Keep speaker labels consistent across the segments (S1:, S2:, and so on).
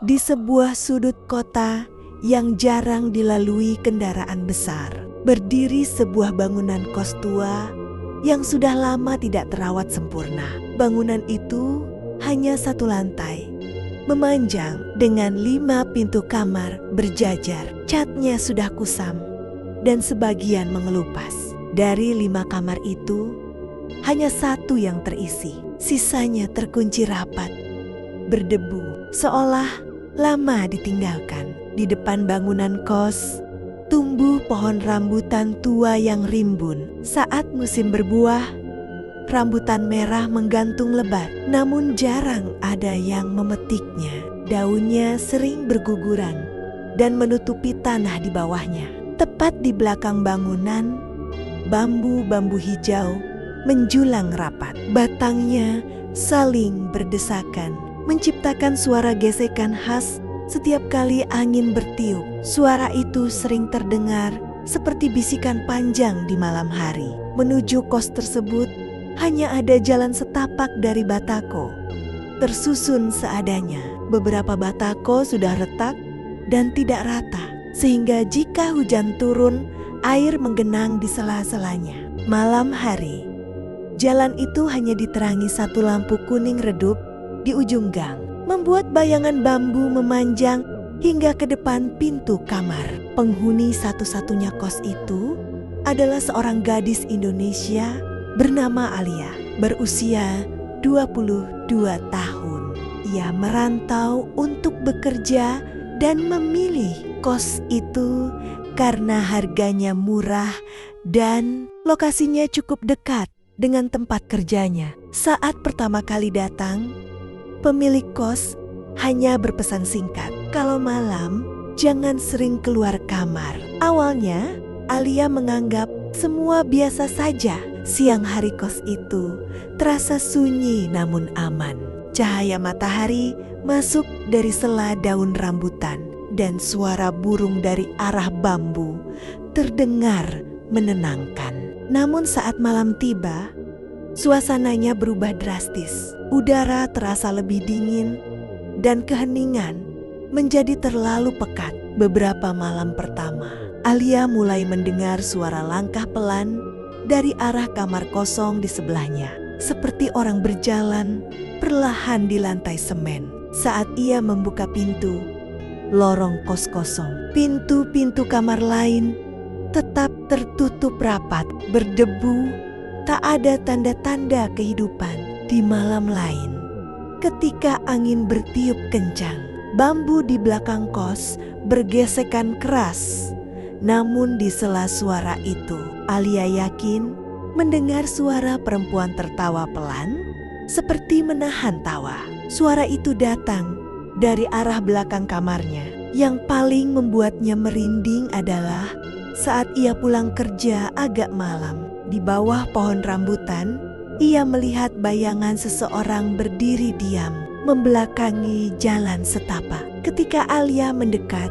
S1: Di sebuah sudut kota yang jarang dilalui kendaraan besar, berdiri sebuah bangunan kos tua yang sudah lama tidak terawat sempurna. Bangunan itu hanya satu lantai, memanjang dengan 5 pintu kamar berjajar. Catnya sudah kusam dan sebagian mengelupas. Dari 5 kamar itu, hanya 1 yang terisi. Sisanya terkunci rapat, berdebu, seolah lama ditinggalkan. Di depan bangunan kos, tumbuh pohon rambutan tua yang rimbun. Saat musim berbuah, rambutan merah menggantung lebat, namun jarang ada yang memetiknya. Daunnya sering berguguran dan menutupi tanah di bawahnya. Tepat di belakang bangunan, bambu-bambu hijau menjulang rapat. Batangnya saling berdesakan, menciptakan suara gesekan khas setiap kali angin bertiup. Suara itu sering terdengar seperti bisikan panjang di malam hari. Menuju kos tersebut hanya ada jalan setapak dari batako, tersusun seadanya. Beberapa batako sudah retak dan tidak rata, sehingga jika hujan turun, air menggenang di sela-selanya. Malam hari, jalan itu hanya diterangi 1 lampu kuning redup di ujung gang, membuat bayangan bambu memanjang hingga ke depan pintu kamar. Penghuni satu-satunya kos itu adalah seorang gadis Indonesia bernama Alia, berusia 22 tahun. Ia merantau untuk bekerja dan memilih kos itu karena harganya murah dan lokasinya cukup dekat dengan tempat kerjanya. Saat pertama kali datang, pemilik kos hanya berpesan singkat, kalau malam jangan sering keluar kamar. Awalnya, Alia menganggap semua biasa saja. Siang hari kos itu terasa sunyi namun aman. Cahaya matahari masuk dari sela daun rambutan dan suara burung dari arah bambu terdengar menenangkan. Namun saat malam tiba, suasananya berubah drastis. Udara terasa lebih dingin dan keheningan menjadi terlalu pekat. Beberapa malam pertama, Alia mulai mendengar suara langkah pelan dari arah kamar kosong di sebelahnya, seperti orang berjalan perlahan di lantai semen. Saat ia membuka pintu, lorong kos kosong. Pintu-pintu kamar lain tetap tertutup rapat, berdebu. Tak ada tanda-tanda kehidupan di malam lain. Ketika angin bertiup kencang, bambu di belakang kos bergesekan keras. Namun di sela suara itu, Alia yakin mendengar suara perempuan tertawa pelan, seperti menahan tawa. Suara itu datang dari arah belakang kamarnya. Yang paling membuatnya merinding adalah saat ia pulang kerja agak malam. Di bawah pohon rambutan, ia melihat bayangan seseorang berdiri diam, membelakangi jalan setapak. Ketika Alia mendekat,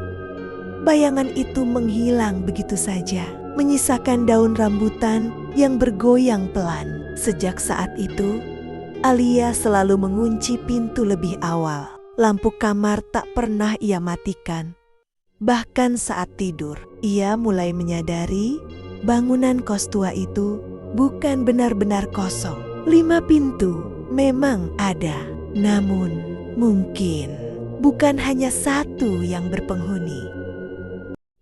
S1: bayangan itu menghilang begitu saja, menyisakan daun rambutan yang bergoyang pelan. Sejak saat itu, Alia selalu mengunci pintu lebih awal. Lampu kamar tak pernah ia matikan. Bahkan saat tidur, ia mulai menyadari bangunan kos tua itu bukan benar-benar kosong. 5 pintu memang ada, namun mungkin bukan hanya 1 yang berpenghuni.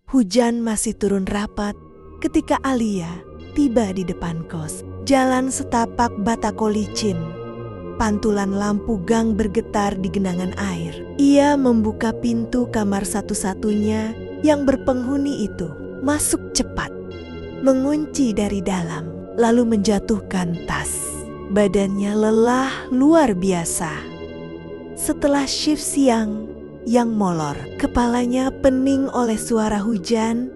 S1: Hujan masih turun rapat ketika Alia tiba di depan kos. Jalan setapak batako licin, pantulan lampu gang bergetar di genangan air. Ia membuka pintu kamar satu-satunya yang berpenghuni itu, masuk cepat, mengunci dari dalam, lalu menjatuhkan tas. Badannya lelah luar biasa. Setelah shift siang yang molor, kepalanya pening oleh suara hujan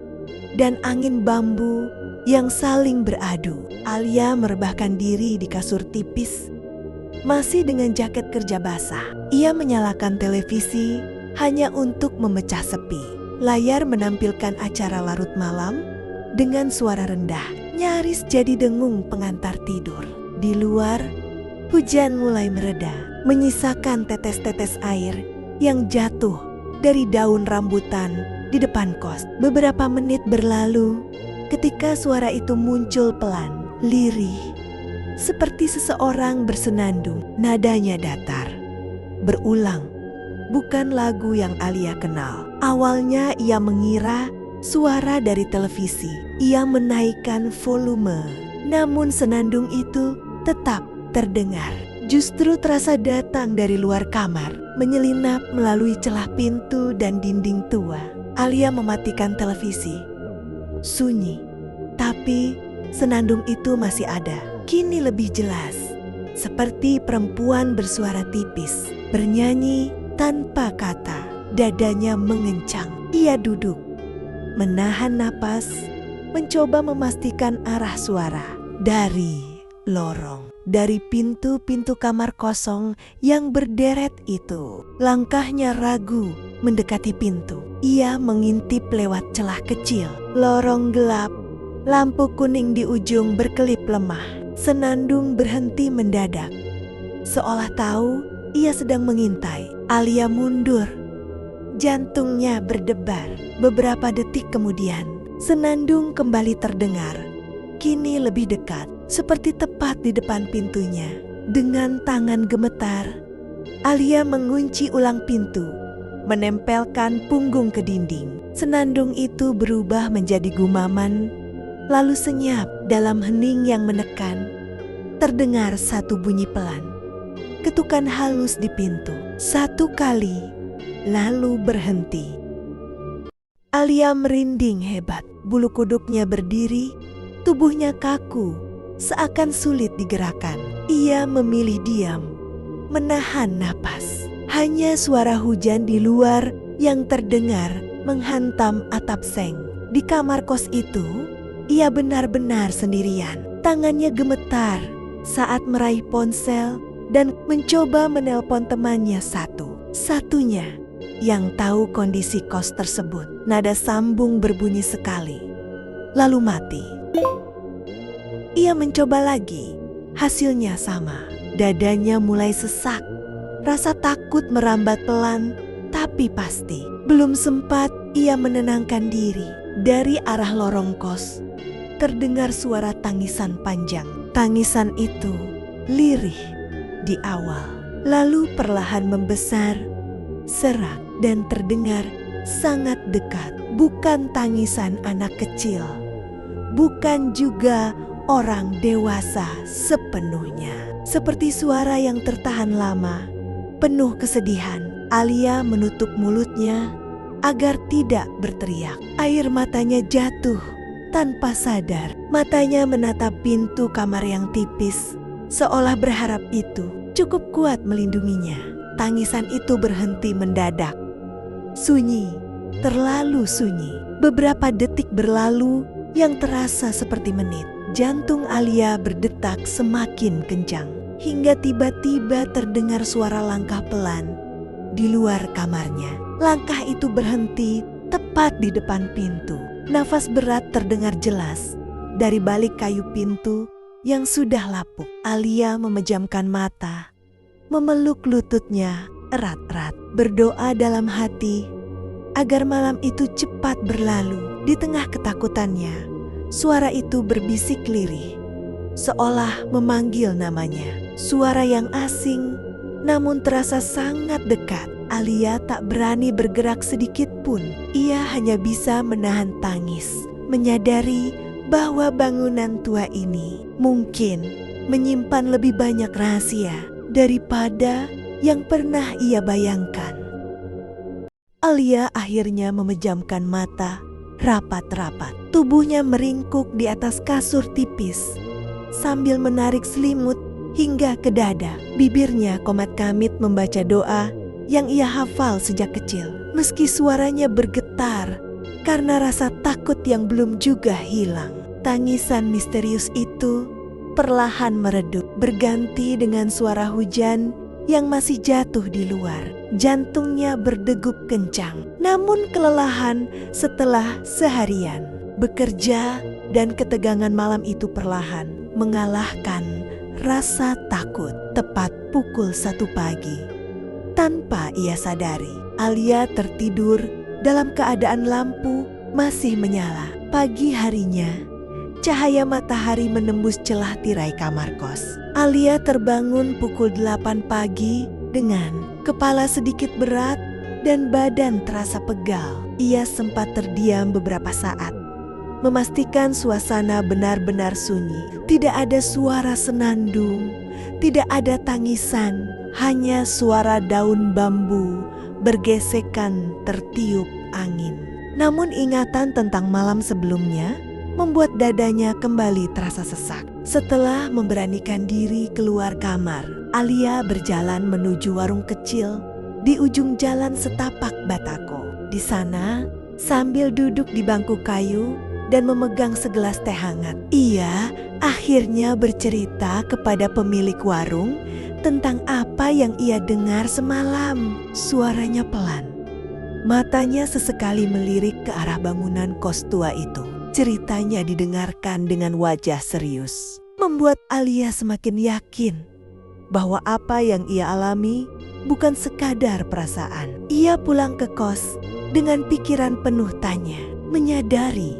S1: dan angin bambu yang saling beradu. Alia merebahkan diri di kasur tipis, masih dengan jaket kerja basah. Ia menyalakan televisi hanya untuk memecah sepi. Layar menampilkan acara larut malam dengan suara rendah, nyaris jadi dengung pengantar tidur. Di luar, hujan mulai mereda, menyisakan tetes-tetes air yang jatuh dari daun rambutan di depan kos. Beberapa menit berlalu ketika suara itu muncul pelan, lirih, seperti seseorang bersenandung. Nadanya datar, berulang, bukan lagu yang Alia kenal. Awalnya ia mengira suara dari televisi. Ia menaikkan volume, namun senandung itu tetap terdengar. Justru terasa datang dari luar kamar, menyelinap melalui celah pintu dan dinding tua. Alia mematikan televisi. Sunyi, tapi senandung itu masih ada. Kini lebih jelas, seperti perempuan bersuara tipis, bernyanyi tanpa kata. Dadanya mengencang. Ia duduk, menahan napas, mencoba memastikan arah suara. Dari lorong, dari pintu-pintu kamar kosong yang berderet itu. Langkahnya ragu mendekati pintu. Ia mengintip lewat celah kecil. Lorong gelap, lampu kuning di ujung berkelip lemah. Senandung berhenti mendadak, seolah tahu ia sedang mengintai. Alia mundur, jantungnya berdebar. Beberapa detik kemudian, senandung kembali terdengar. Kini lebih dekat, seperti tepat di depan pintunya. Dengan tangan gemetar, Alia mengunci ulang pintu, menempelkan punggung ke dinding. Senandung itu berubah menjadi gumaman, lalu senyap. Dalam hening yang menekan, terdengar satu bunyi pelan. Ketukan halus di pintu. Satu kali, lalu berhenti. Alia merinding hebat. Bulu kuduknya berdiri, tubuhnya kaku, seakan sulit digerakkan. Ia memilih diam, menahan napas. Hanya suara hujan di luar yang terdengar menghantam atap seng. Di kamar kos itu, ia benar-benar sendirian. Tangannya gemetar saat meraih ponsel dan mencoba menelpon temannya satu-satunya yang tahu kondisi kos tersebut. Nada sambung berbunyi sekali, lalu mati. Ia mencoba lagi, hasilnya sama. Dadanya mulai sesak. Rasa takut merambat pelan tapi pasti. Belum sempat ia menenangkan diri, dari arah lorong kos terdengar suara tangisan panjang. Tangisan itu lirih di awal, lalu perlahan membesar, serak, dan terdengar sangat dekat. Bukan tangisan anak kecil, bukan juga orang dewasa sepenuhnya. Seperti suara yang tertahan lama, penuh kesedihan. Alia menutup mulutnya agar tidak berteriak. Air matanya jatuh tanpa sadar. Matanya menatap pintu kamar yang tipis, seolah berharap itu cukup kuat melindunginya. Tangisan itu berhenti mendadak. Sunyi, terlalu sunyi. Beberapa detik berlalu yang terasa seperti menit. Jantung Alia berdetak semakin kencang, hingga tiba-tiba terdengar suara langkah pelan di luar kamarnya. Langkah itu berhenti tepat di depan pintu. Nafas berat terdengar jelas dari balik kayu pintu yang sudah lapuk. Alia memejamkan mata, memeluk lututnya erat-erat, berdoa dalam hati agar malam itu cepat berlalu. Di tengah ketakutannya, suara itu berbisik lirih, seolah memanggil namanya. Suara yang asing, namun terasa sangat dekat. Alia tak berani bergerak sedikit pun. Ia hanya bisa menahan tangis, menyadari bahwa bangunan tua ini mungkin menyimpan lebih banyak rahasia daripada yang pernah ia bayangkan. Alia akhirnya memejamkan mata rapat-rapat. Tubuhnya meringkuk di atas kasur tipis sambil menarik selimut hingga ke dada. Bibirnya komat-kamit membaca doa yang ia hafal sejak kecil. Meski suaranya bergetar karena rasa takut yang belum juga hilang. Tangisan misterius itu perlahan meredup, berganti dengan suara hujan yang masih jatuh di luar. Jantungnya berdegup kencang, namun kelelahan setelah seharian bekerja dan ketegangan malam itu perlahan mengalahkan rasa takut. Tepat pukul 1 pagi, Tanpa ia sadari, Alia tertidur dalam keadaan lampu masih menyala. Pagi harinya, cahaya matahari menembus celah tirai kamar kos. Alia terbangun pukul 8 pagi dengan kepala sedikit berat dan badan terasa pegal. Ia sempat terdiam beberapa saat, memastikan suasana benar-benar sunyi. Tidak ada suara senandung, tidak ada tangisan, hanya suara daun bambu bergesekan tertiup angin. Namun ingatan tentang malam sebelumnya membuat dadanya kembali terasa sesak. Setelah memberanikan diri keluar kamar, Alia berjalan menuju warung kecil di ujung jalan setapak Batako. Di sana, sambil duduk di bangku kayu dan memegang segelas teh hangat, ia akhirnya bercerita kepada pemilik warung tentang apa yang ia dengar semalam. Suaranya pelan, matanya sesekali melirik ke arah bangunan kos tua itu. Ceritanya didengarkan dengan wajah serius, membuat Alia semakin yakin bahwa apa yang ia alami bukan sekadar perasaan. Ia pulang ke kos dengan pikiran penuh tanya, menyadari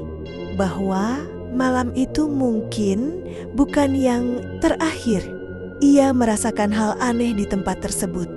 S1: bahwa malam itu mungkin bukan yang terakhir ia merasakan hal aneh di tempat tersebut.